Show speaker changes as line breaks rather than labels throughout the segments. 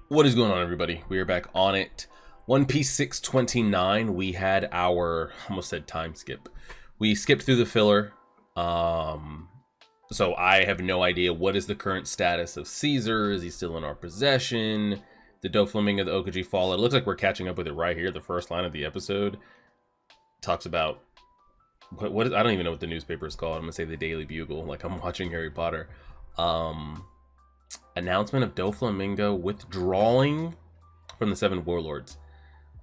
What is going on, everybody? We are back on it. One Piece 629. We had our almost said time skip. We skipped through the filler. So I have no idea what is the current status of Caesar. Is he still in our possession? The Doflamingo, the Okaji fall. It looks like we're catching up with it right here. The first line of the episode talks about what is, I don't even know what the newspaper is called. I'm gonna say the Daily Bugle, like I'm watching Harry Potter. Announcement of Doflamingo withdrawing from the Seven Warlords.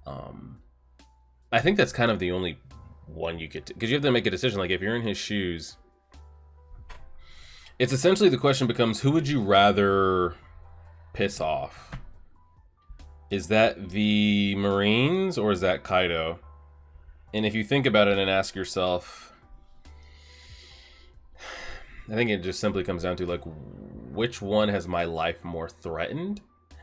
I think that's kind of the only one you get to, because you have to make a decision. Like if you're in his shoes, it's essentially the question becomes, who would you rather piss off? Is that the Marines or is that Kaido? And if you think about it and ask yourself, I think it just simply comes down to like, which one has my life more threatened?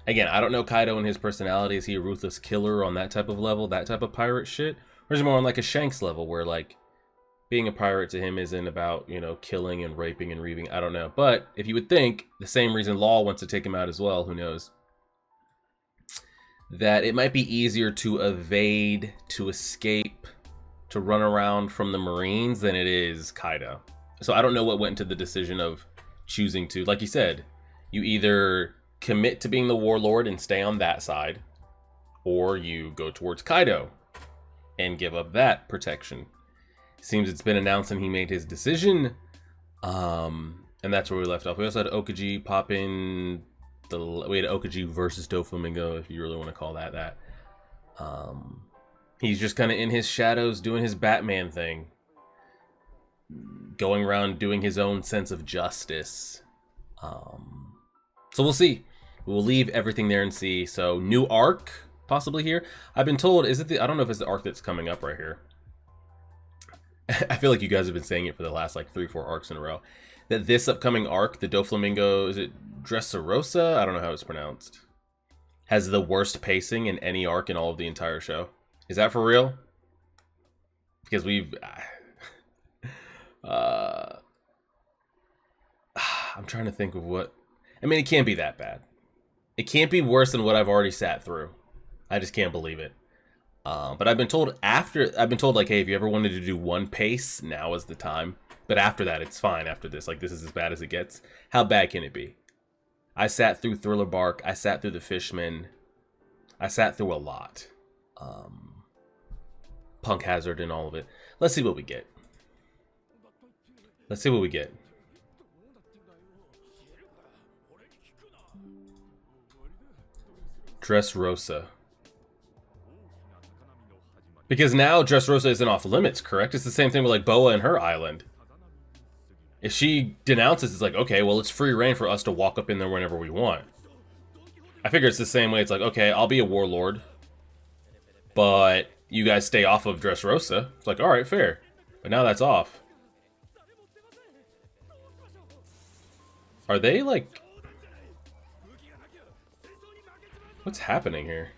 Again, I don't know Kaido and his personality. Is he a ruthless killer on that type of level, that type of pirate shit? Or is it more on like a Shanks level where like being a pirate to him isn't about, you know, killing and raping and reaving? I don't know. But if you would think the same reason Law wants to take him out as well, who knows? That it might be easier to evade, to escape, to run around from the Marines than it is Kaido. So I don't know what went into the decision of choosing to, like you said, you either commit to being the warlord and stay on that side, or you go towards Kaido and give up that protection. Seems it's been announced and he made his decision. And that's where we left off. We also had Okaji pop in. We had Okaji versus Doflamingo, if you really want to call that. He's just kind of in his shadows doing his Batman thing. Going around doing his own sense of justice. So we'll see. We'll leave everything there and see. So new arc possibly here. I've been told, is it the, I don't know if it's the arc that's coming up right here. I feel like you guys have been saying it for the last like 3-4 arcs in a row. That this upcoming arc, the Doflamingo, is it Dressrosa? I don't know how it's pronounced. Has the worst pacing in any arc in all of the entire show. Is that for real? Because we've I'm trying to think of what. I mean, it can't be that bad. It can't be worse than what I've already sat through. I just can't believe it. But I've been told like, hey, if you ever wanted to do one pace, now is the time. But after that, it's fine. After this, like, this is as bad as it gets. How bad can it be? I sat through Thriller Bark. I sat through the Fishman. I sat through a lot. Punk Hazard and all of it. Let's see what we get. Let's see what we get. Dressrosa. Because now Dressrosa isn't off limits, correct? It's the same thing with like Boa and her island. If she denounces, it's like, okay, well, it's free reign for us to walk up in there whenever we want. I figure it's the same way. It's like, okay, I'll be a warlord, but you guys stay off of Dressrosa. It's like, all right, fair. But now that's off. Are they like... What's happening here?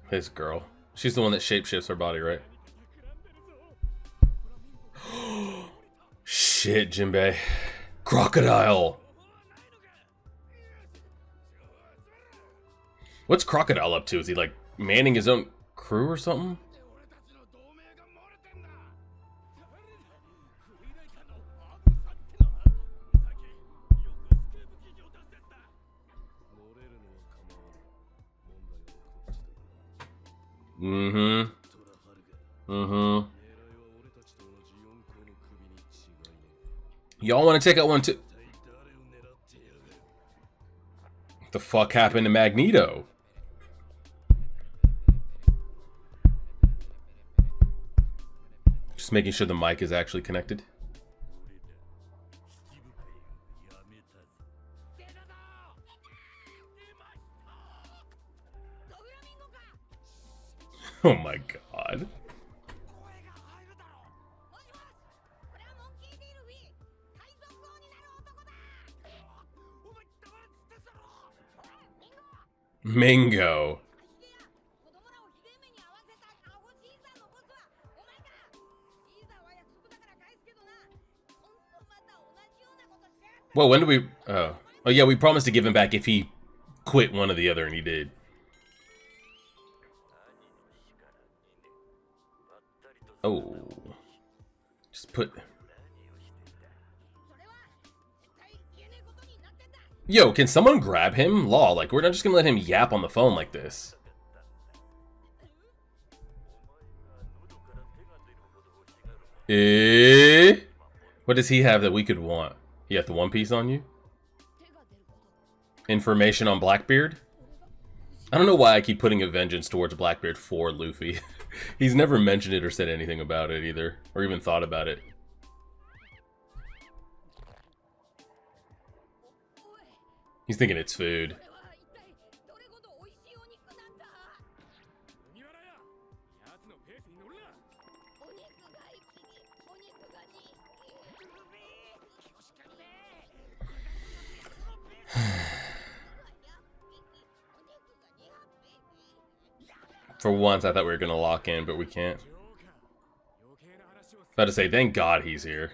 This girl. She's the one that shapeshifts her body, right? Shit, Jinbei. Crocodile! What's Crocodile up to? Is he like manning his own crew or something? Y'all want to take out one too? What the fuck happened to Magneto? Just making sure the mic is actually connected. Oh my god. Mingo. Well, when did we... Oh. Oh, yeah, we promised to give him back if he quit one or the other, and he did. Oh. Just put... Yo, can someone grab him? Law, like, we're not just gonna let him yap on the phone like this. What does he have that we could want? You got the One Piece on you? Information on Blackbeard? I don't know why I keep putting a vengeance towards Blackbeard for Luffy. He's never mentioned it or said anything about it either, or even thought about it. He's thinking it's food. For once, I thought we were gonna lock in, but we can't. About to say, thank God he's here.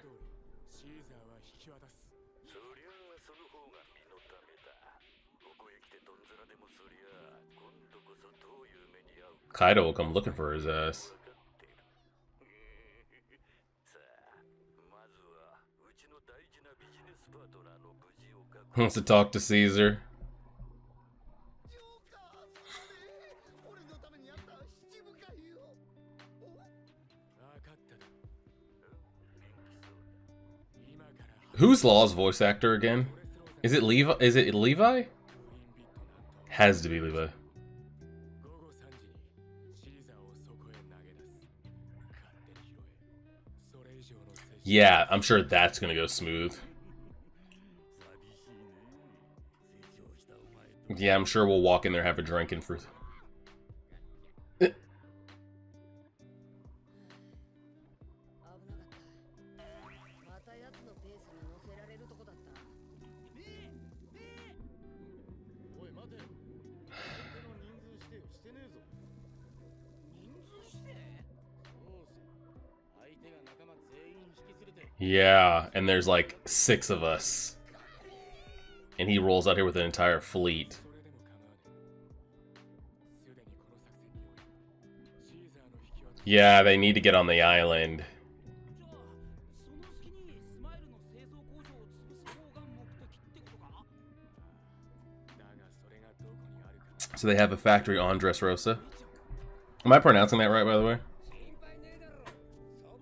Kaido will come looking for his ass. Wants to talk to Caesar. Who's Law's voice actor again? Is it Levi? Is it Levi? Has to be Levi. Yeah, I'm sure that's gonna go smooth. Yeah, I'm sure we'll walk in there, have a drink, and for... Yeah, and there's like 6 of us. And he rolls out here with an entire fleet. Yeah, they need to get on the island. So they have a factory on Dressrosa. Am I pronouncing that right, by the way?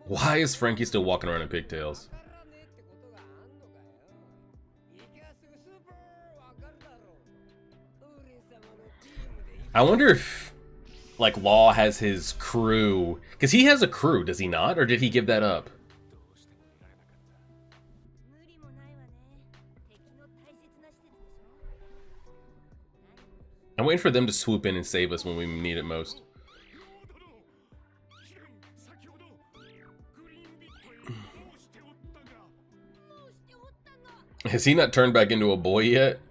Why is Frankie still walking around in pigtails? I wonder if, like, Law has his crew. Because he has a crew, does he not? Or did he give that up? I'm waiting for them to swoop in and save us when we need it most. Has he not turned back into a boy yet?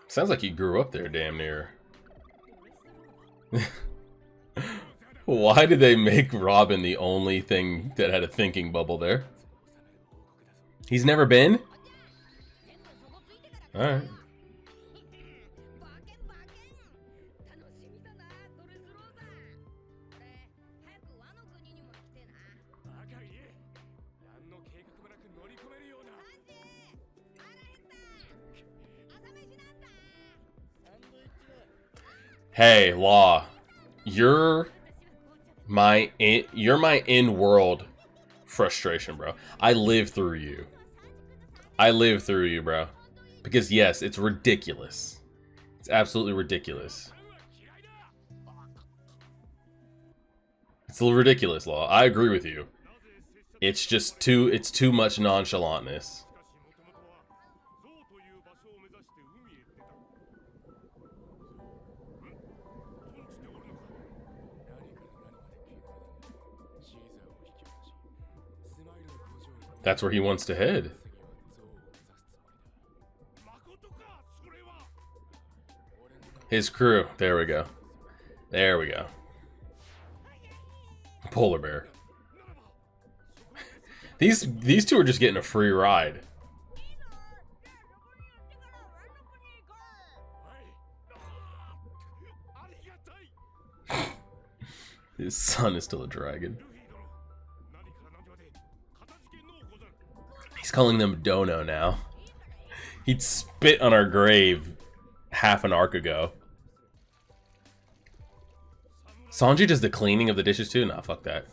Sounds like he grew up there damn near. Why did they make Robin the only thing that had a thinking bubble there? He's never been? Alright. Hey, Law, you're my in-world frustration, bro. I live through you. I live through you, bro. Because yes, it's ridiculous. It's absolutely ridiculous. It's a little ridiculous, Law. I agree with you. It's just it's too much nonchalantness. That's where he wants to head. His crew. There we go. There we go. Polar bear. These two are just getting a free ride. His son is still a dragon. He's calling them Dono now. He'd spit on our grave half an arc ago. Sanji does the cleaning of the dishes too? Nah, fuck that.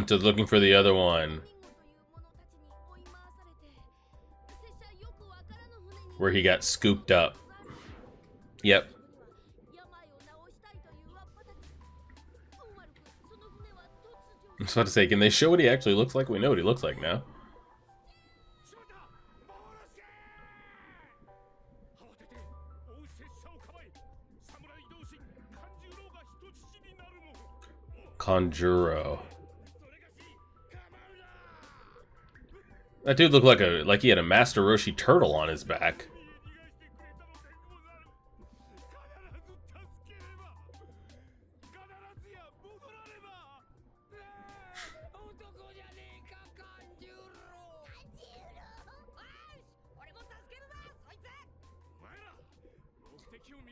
So looking for the other one. Where he got scooped up. Yep. I was about to say, can they show what he actually looks like? We know what he looks like now. Conjuro. That dude looked like he had a Master Roshi turtle on his back.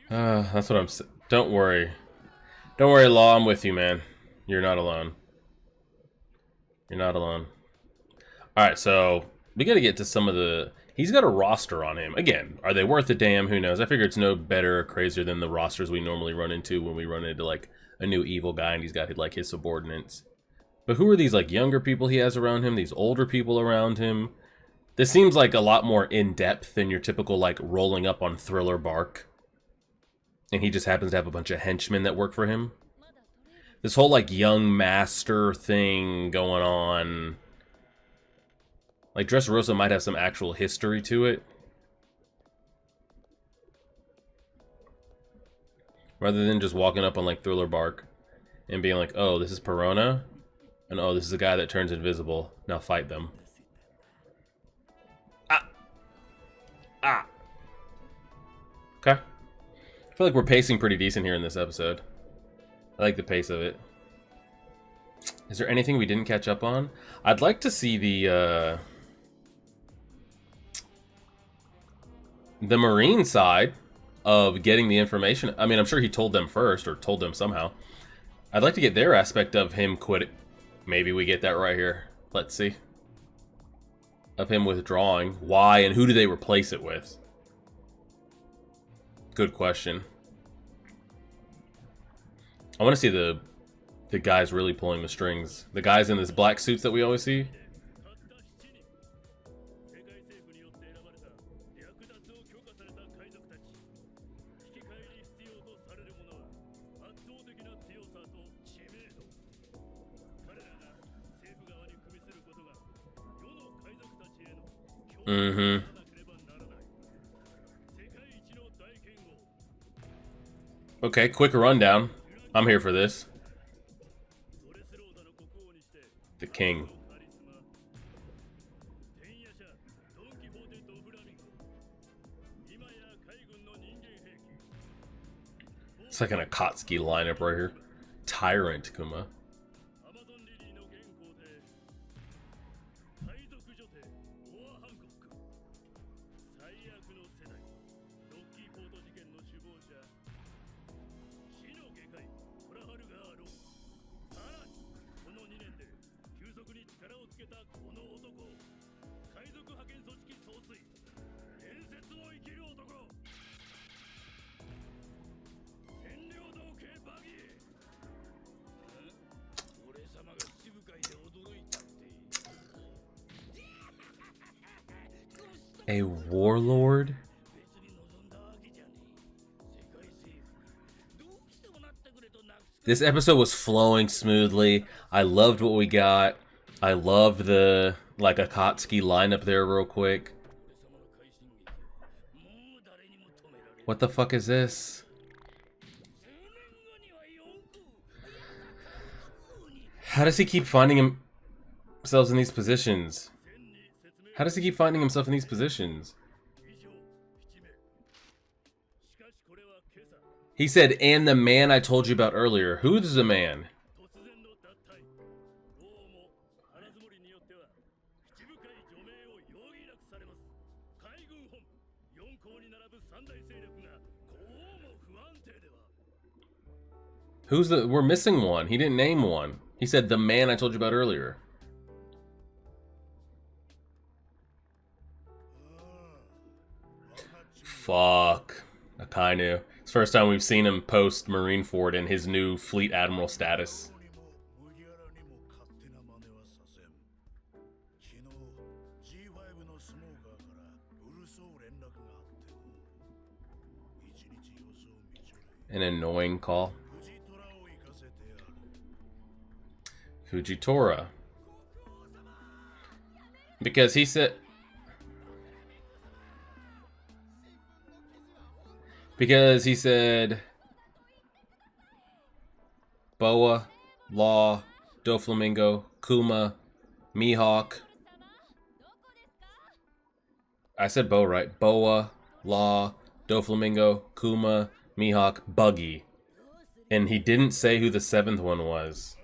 That's what I'm saying. Don't worry. Don't worry, Law. I'm with you, man. You're not alone. You're not alone. Alright, so we gotta get to some of the... He's got a roster on him. Again, are they worth a damn? Who knows? I figure it's no better or crazier than the rosters we normally run into when we run into, like, a new evil guy and he's got, like, his subordinates. But who are these, like, younger people he has around him? These older people around him? This seems like a lot more in-depth than your typical, like, rolling up on Thriller bark. And he just happens to have a bunch of henchmen that work for him. This whole, like, young master thing going on. Like, Dressrosa might have some actual history to it. Rather than just walking up on, like, Thriller bark and being like, oh, this is Perona? And oh, this is a guy that turns invisible. Now fight them. Ah! Ah! Okay. I feel like we're pacing pretty decent here in this episode. I like the pace of it. Is there anything we didn't catch up on? I'd like to see the Marine side of getting the information. I mean, I'm sure he told them first, or told them somehow. I'd like to get their aspect of him quitting. Maybe we get that right here. Let's see. Of him withdrawing. Why, and who do they replace it with? Good question. I want to see the guys really pulling the strings. The guys in this black suits that we always see. Mm-hmm. Okay, quick rundown. I'm here for this. The king. It's like an Akatsuki lineup right here. Tyrant Kuma. A warlord? This episode was flowing smoothly. I loved what we got. I loved the, like, Akatsuki lineup there real quick. What the fuck is this? How does he keep finding himself in these positions? How does he keep finding himself in these positions? He said, and the man I told you about earlier. Who's the man? Who's the... We're missing one. He didn't name one. He said, the man I told you about earlier. Fuck. Akainu. It's the first time we've seen him post Marineford in his new Fleet Admiral status. An annoying call. Fujitora. Because he said... Because he said... Boa, Law, Doflamingo, Kuma, Mihawk. I said Boa, right? Boa, Law, Doflamingo, Kuma, Mihawk, Buggy. And he didn't say who the 7th one was.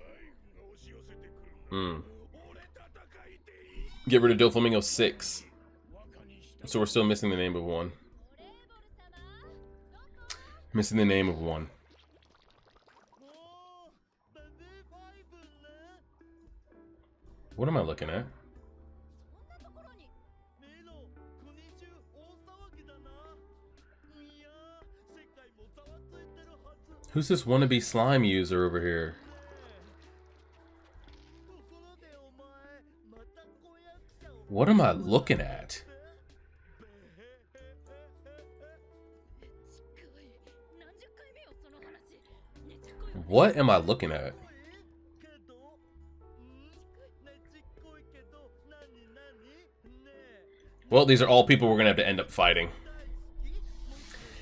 Get rid of Doflamingo 6. So we're still missing the name of one. Missing the name of one. What am I looking at? Who's this wannabe slime user over here? What am I looking at? What am I looking at? Well, these are all people we're going to have to end up fighting.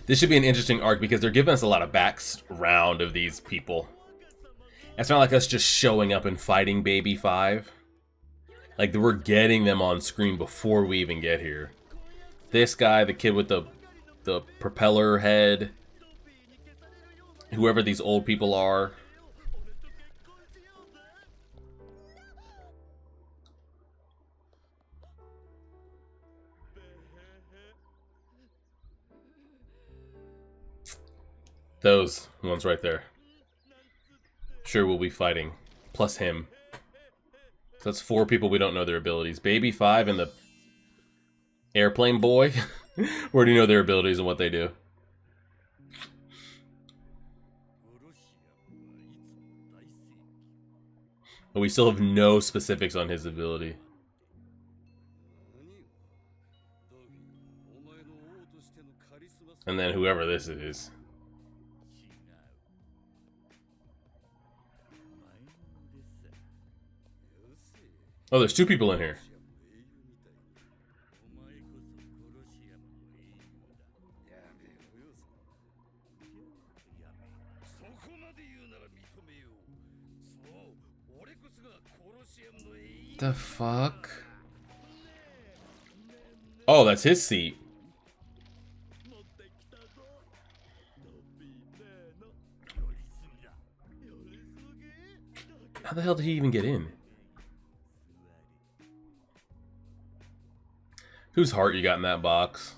This should be an interesting arc because they're giving us a lot of background of these people. It's not like us just showing up and fighting Baby 5. Like, we're getting them on screen before we even get here. This guy, the kid with the propeller head. Whoever these old people are. Those ones right there. Sure, we'll be fighting. Plus him. So that's 4 people we don't know their abilities. Baby 5 and the airplane boy. Where do you know their abilities and what they do? But we still have no specifics on his ability. And then whoever this is. Oh, there's 2 people in here. The fuck? Oh, that's his seat. How the hell did he even get in? Whose heart you got in that box?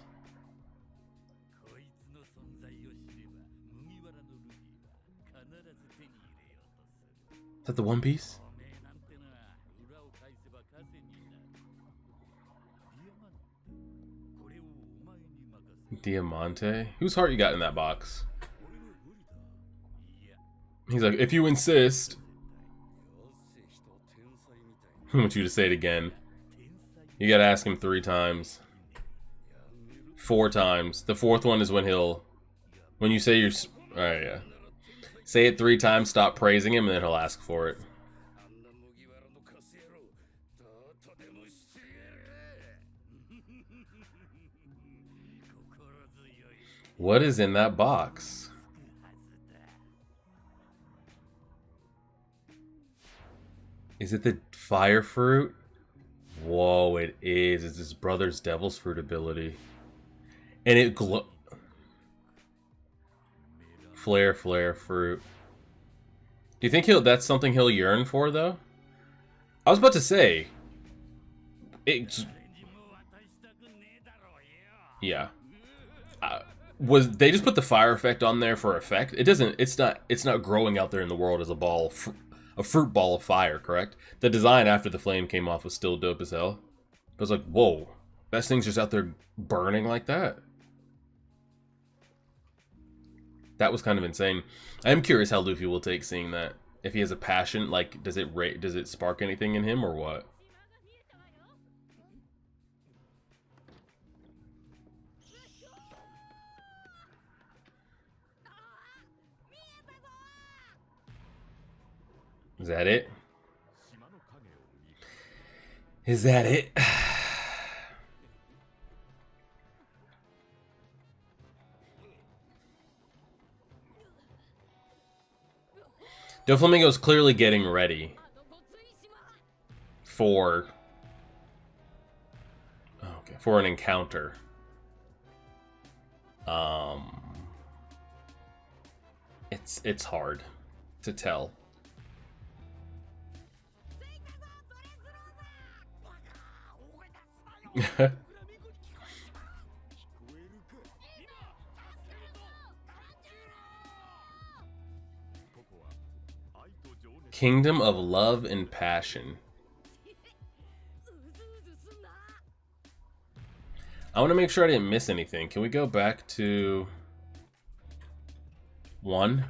Is that the One Piece? Diamante? Whose heart you got in that box? He's like, if you insist. I want you to say it again. You gotta ask him 3 times. 4 times. The 4th one is when he'll... When you say you're... Alright, yeah. Say it 3 times, stop praising him, and then he'll ask for it. What is in that box? Is it the fire fruit? Whoa, it is. It's his brother's Devil's Fruit ability. And it Flare Fruit. Do you think that's something he'll yearn for, though? I was about to say... It's... Yeah. Was they just put the fire effect on there for effect? It doesn't. It's not growing out there in the world as a ball, a fruit ball of fire. Correct. The design after the flame came off was still dope as hell. But I was like, whoa, that thing's just out there burning like that. That was kind of insane. I am curious how Luffy will take seeing that. If he has a passion, like, does it spark anything in him or what? Is that it? Is that it? Doflamingo's clearly getting ready for an encounter. It's hard to tell. Kingdom of Love and Passion. I want to make sure I didn't miss anything. Can we go back to 1,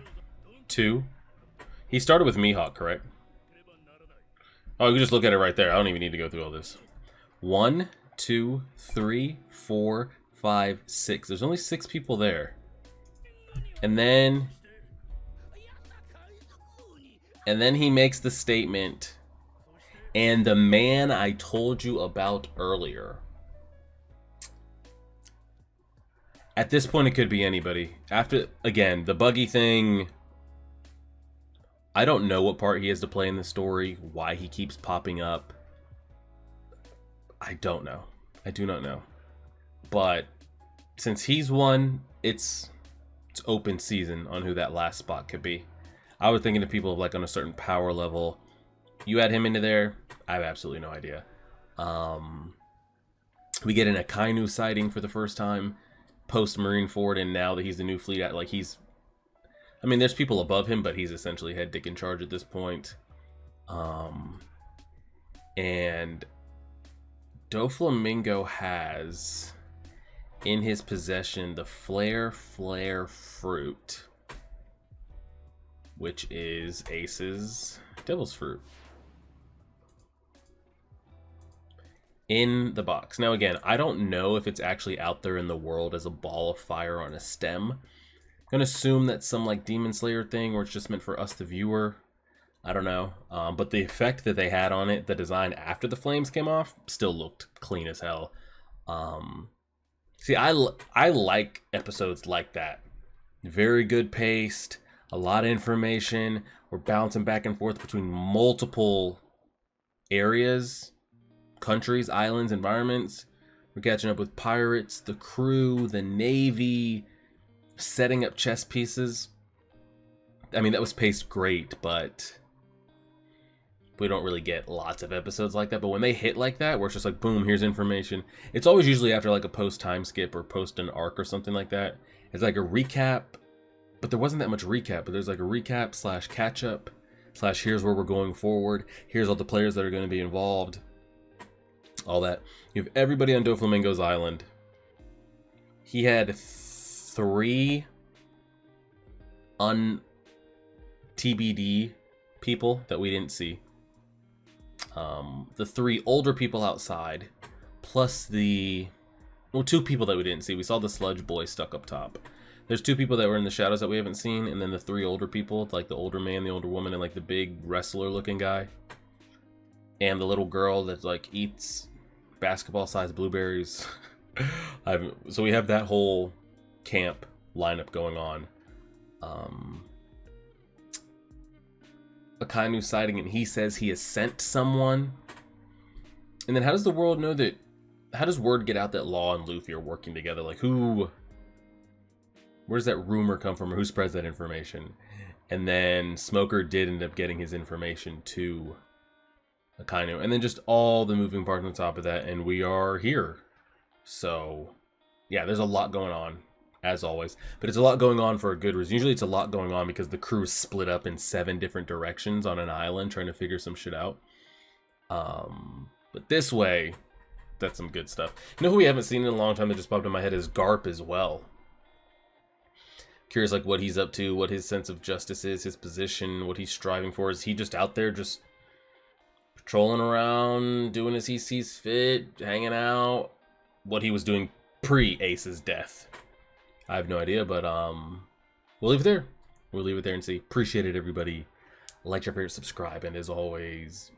2? He started with Mihawk, correct? Oh, you can just look at it right there. I don't even need to go through all this. 1, 2, 3, 4, 5, 6. There's only 6 people there. And then he makes the statement, and the man I told you about earlier. At this point, it could be anybody. After, again, the buggy thing, I don't know what part he has to play in the story, why he keeps popping up. I don't know. I do not know. But since he's won, it's open season on who that last spot could be. I was thinking of people like on a certain power level. You add him into there, I have absolutely no idea. We get an Akainu sighting for the first time post Marineford, and now that he's the new fleet, like he's, I mean, there's people above him, but he's essentially head dick in charge at this point. And Doflamingo has in his possession the Flare Fruit, which is Ace's Devil's Fruit, in the box. Now again, I don't know if it's actually out there in the world as a ball of fire on a stem. I'm gonna assume that's some like Demon Slayer thing where it's just meant for us the viewer. I don't know. But the effect that they had on it, the design after the flames came off, still looked clean as hell. See, I like episodes like that. Very good paced, a lot of information. We're bouncing back and forth between multiple areas, countries, islands, environments. We're catching up with pirates, the crew, the navy, setting up chess pieces. I mean, that was paced great, but we don't really get lots of episodes like that. But when they hit like that, where it's just like, boom, here's information. It's always usually after like a post time skip or post an arc or something like that. It's like a recap, but there wasn't that much recap. But there's like a recap slash catch up slash here's where we're going forward. Here's all the players that are going to be involved. All that. You have everybody on Doflamingo's island. He had 3 TBD people that we didn't see. The 3 older people outside, plus the 2 people that we didn't see. We saw the sludge boy stuck up top. There's 2 people that were in the shadows that we haven't seen, and then the 3 older people, like the older man, the older woman, and like the big wrestler looking guy, and the little girl that like eats basketball-sized blueberries. So we have that whole camp lineup going on. Akainu sighting, and he says he has sent someone. And then how does the world know that, how does word get out that Law and Luffy are working together? Like who, where does that rumor come from, or who spreads that information? And then Smoker did end up getting his information to Akainu. And then just all the moving parts on top of that, and we are here. So, yeah, there's a lot going on, as always. But it's a lot going on for a good reason. Usually it's a lot going on because the crew is split up in 7 different directions on an island trying to figure some shit out. But this way, that's some good stuff. You know who we haven't seen in a long time that just popped in my head is Garp as well. Curious like what he's up to, what his sense of justice is, his position, what he's striving for. Is he just out there just patrolling around, doing as he sees fit, hanging out? What he was doing pre-Ace's death, I have no idea, but we'll leave it there. We'll leave it there and see. Appreciate it, everybody. Like, share, favorite, subscribe, and as always,